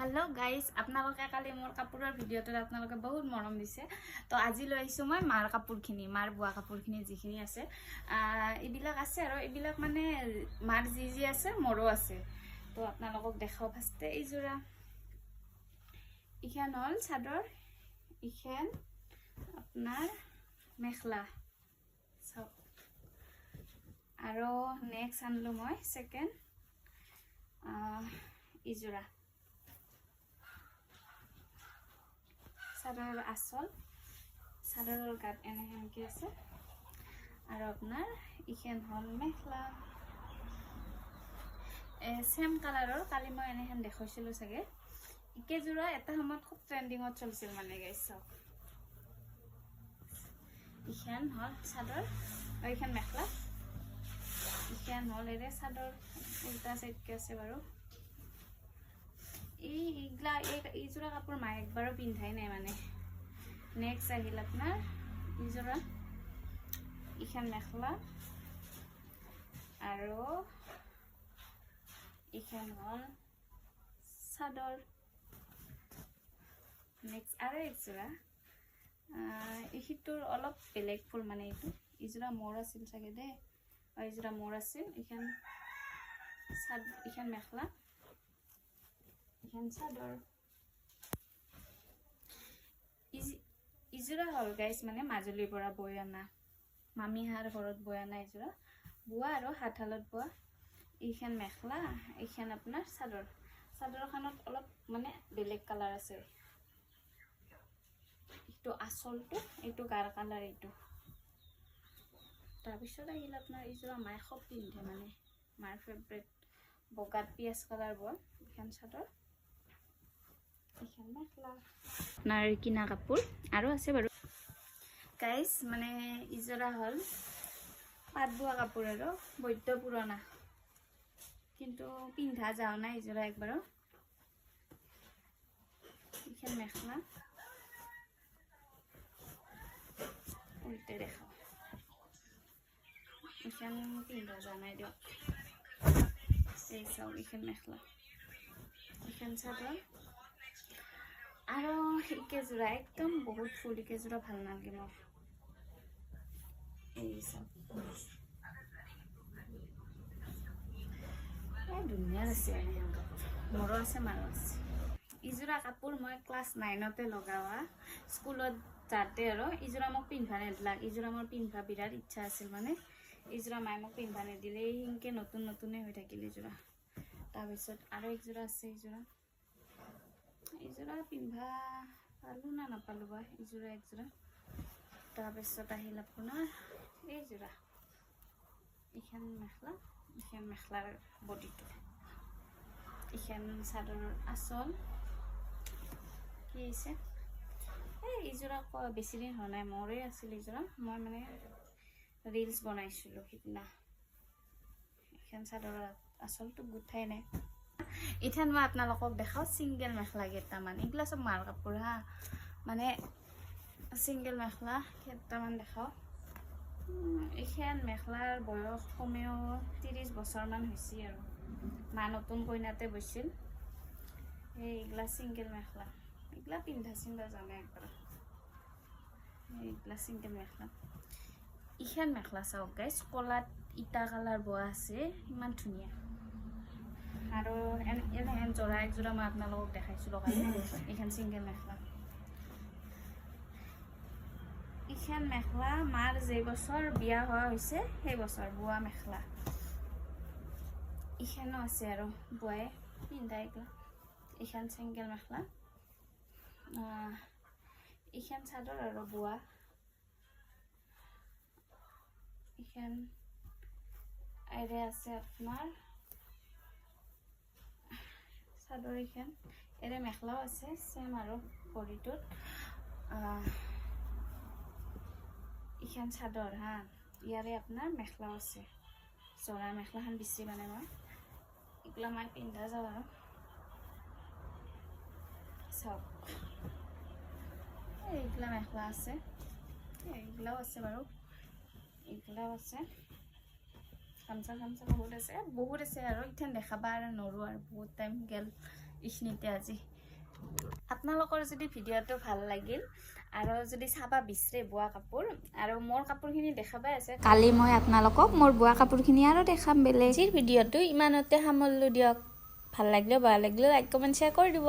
Hello guys आपनालोके काली मोर कापुरर भिडिओत आपनालोके बहुत मरम दिसे तो আজি লৈ আইছো মই মাৰ কাপুৰখিনি মাৰ বুৱা কাপুৰখিনি যিখিনি আছে ইবিলাক আছে আৰু ইবিলাক মানে মাৰ যি আছে মৰো আছে তো आपनालोকক দেখাও ফাস্তে ইজোৰা ইখান হল চাদৰ ইখান আপনাৰ মেখলা সব আৰু নেক্সট আনলো মই সেকেন্ড ইজোৰা চাদৰৰ আসল চাদৰৰ গাত এনেহেনকে আছে আৰু আপোনাৰ ইখান হল মেখলা সেম কালাৰৰ কালি মই এনেহেন দেখাইছিলো চাগে ইকে জোৰা এটা সময়ত খুব ট্ৰেন্ডিংত চলিছিল মানে গাইছ ইখান হল চাদৰ আৰু ইখান মেখলা ইখান হল এৰে চাদৰ উল্টা সাইডকে আছে বাৰু ইজোৰা কাপোৰ মায়ে একবাৰো পিন্ধাই নাই মানে নেক্সট আহিল আপোনাৰ ইজোৰা ইখান মেখলা আৰু ইখান হল চাদৰ নেক্সট আৰু ইজোৰা ইহিটোৰ অলপ বেলেগ ফুল মানে এইটো ইজোৰা মোৰ আছিল চাগে দে আৰু ইজোৰা মোৰ আছিল ইখান মেখলা ইখান চাদৰ ইজোৰা হল গাইস মানে মাজুলীৰ পৰা বৈ আনা মামিহাৰ ঘৰত বৈ আনা ইজোৰা বুৱা আৰু হাতহালত বুৱা ইখান মেখলা ইখান আপোনাৰ চাদৰ চাদৰখনত অলপ মানে বেলেগ কালাৰ আছে ইটো আসলটো এইটো গাৰ কালাৰ এইটো তাৰপিছত আহিল আপোনাৰ ইজোৰা মায়ে খুব পিন্ধে মানে মাৰ ফেভৰেট বগাত পিয়াজ কালাৰ বুৱা ইখান চাদৰ ইখান মেখলা আপনাৰ কিনা কাপোৰ আৰু আছে বাৰু গাইস মানে ইজোৰা হল পাট বোৱা কাপোৰ আৰু বৈদ্য পুৰণা কিন্তু পিন্ধা যাও না ইজোৰা একবাৰো ইখান মেখলা উল্টে দেখাও ইখান পিন্ধা যাও নাই দিয়ক এই চাও ইখান মেখলা ইখান চাদৰ আৰু ইকে জোৰা একদম বহুত ফুল ইকে জোৰা ভাল নালাগে মোৰ এই সব দুনিয়াৰ আছে মোৰো আছে মাৰো আছে ইজোৰা কাপোৰ মই ক্লাছ 9তে লগাৱা স্কুলত যাতে আৰু ইজোৰা মোক পিন্ধা নেদিলাক ইজোৰা মোৰ পিন্ধা বিৰাট ইচ্ছা আছিল মানে ইজোৰা মায়ে মোক পিন্ধা নেদিলে হিংকে নতুন নতুনে হৈ থাকিল ইজোৰা তাৰপিছত আৰু একজোৰা আছে ইজোৰা পিন্ধা পালো না নাপালো বা ইজোৰা একজোৰা তাৰপিছত আহিল আপোনাৰ এইজোৰা ইখান মেখলাৰ বডিটো ইখান চাদৰৰ আসল কি আছে এই ইজোৰা বেছি দিন হোৱা নাই মোৰে আছিল ইজোৰা মই মানে ৰিলছ বনাইছিলো সিদিনা ইখান চাদৰৰ আসলটো গুঠাই নাই ইথান মই আপোনালোকক দেখাও সিঙ্গেল মেখলা কেইটামান এগুলা সব মাৰ কাপোৰ হা মানে সিঙ্গেল মেখলা কেইটামান দেখাও ইখান মেখলাৰ বয়স কমেও 30 বছৰমান হৈছে আৰু মা নতুন কইনাতে বৈছিল এইগুলা সিঙ্গেল মেখলা এগুলা পিন্ধা চিন্ধা জানে একবাৰ এইগুলা সিঙ্গেল মেখলা ইখান মেখলা চাওক গাইস কলাত ইটা কালাৰ বোৱা আছে ইমান ধুনীয়া আৰু এনেহেন জোৰা একজোৰা মই আপোনালোকক দেখাইছিলো কালি এইখান সিঙ্গেল মেখলা ইখান মেখলা মাৰ যে বছৰ বিয়া হোৱা হৈছে সেই বছৰ বুৱা মেখলা ইখানো আছে আৰু বুৱাই পিন্ধা এগুলা ইখান সিঙ্গেল মেখলা ইখান চাদৰ আৰু বুৱা ইখান আইৰে আছে আপোনাৰ চাদৰ ইখান এৰে মেখলাও আছে সেম আৰু বডিটোত ইখান চাদৰ হা ইয়াৰে আপোনাৰ মেখলাও আছে জৰা মেখলাখন বেছি মানে মই এগুলা মই পিন্ধা যাওঁ আৰু চাওক এইগুলা মেখলা আছে এইগুলাও আছে বাৰু এইগুলাও আছে গামছা বহুত আছে আৰু ইথান দেখাবা আৰু নৰো আৰু বহুত টাইম গেল ইখিনিতে আজি আপোনালোকৰ যদি ভিডিঅ'টো ভাল লাগিল আৰু যদি চাবা বিচাৰে বোৱা কাপোৰ আৰু মোৰ কাপোৰখিনি দেখাবাই আছে, কালি মই আপোনালোকক মোৰ বোৱা কাপোৰখিনি আৰু দেখাম বেলেগ। আজিৰ ভিডিঅ'টো ইমানতে সামৰিলোঁ দিয়ক। ভাল লাগিলে বেয়া লাগিলে লাইক কমেণ্ট শ্বেয়াৰ কৰি দিব।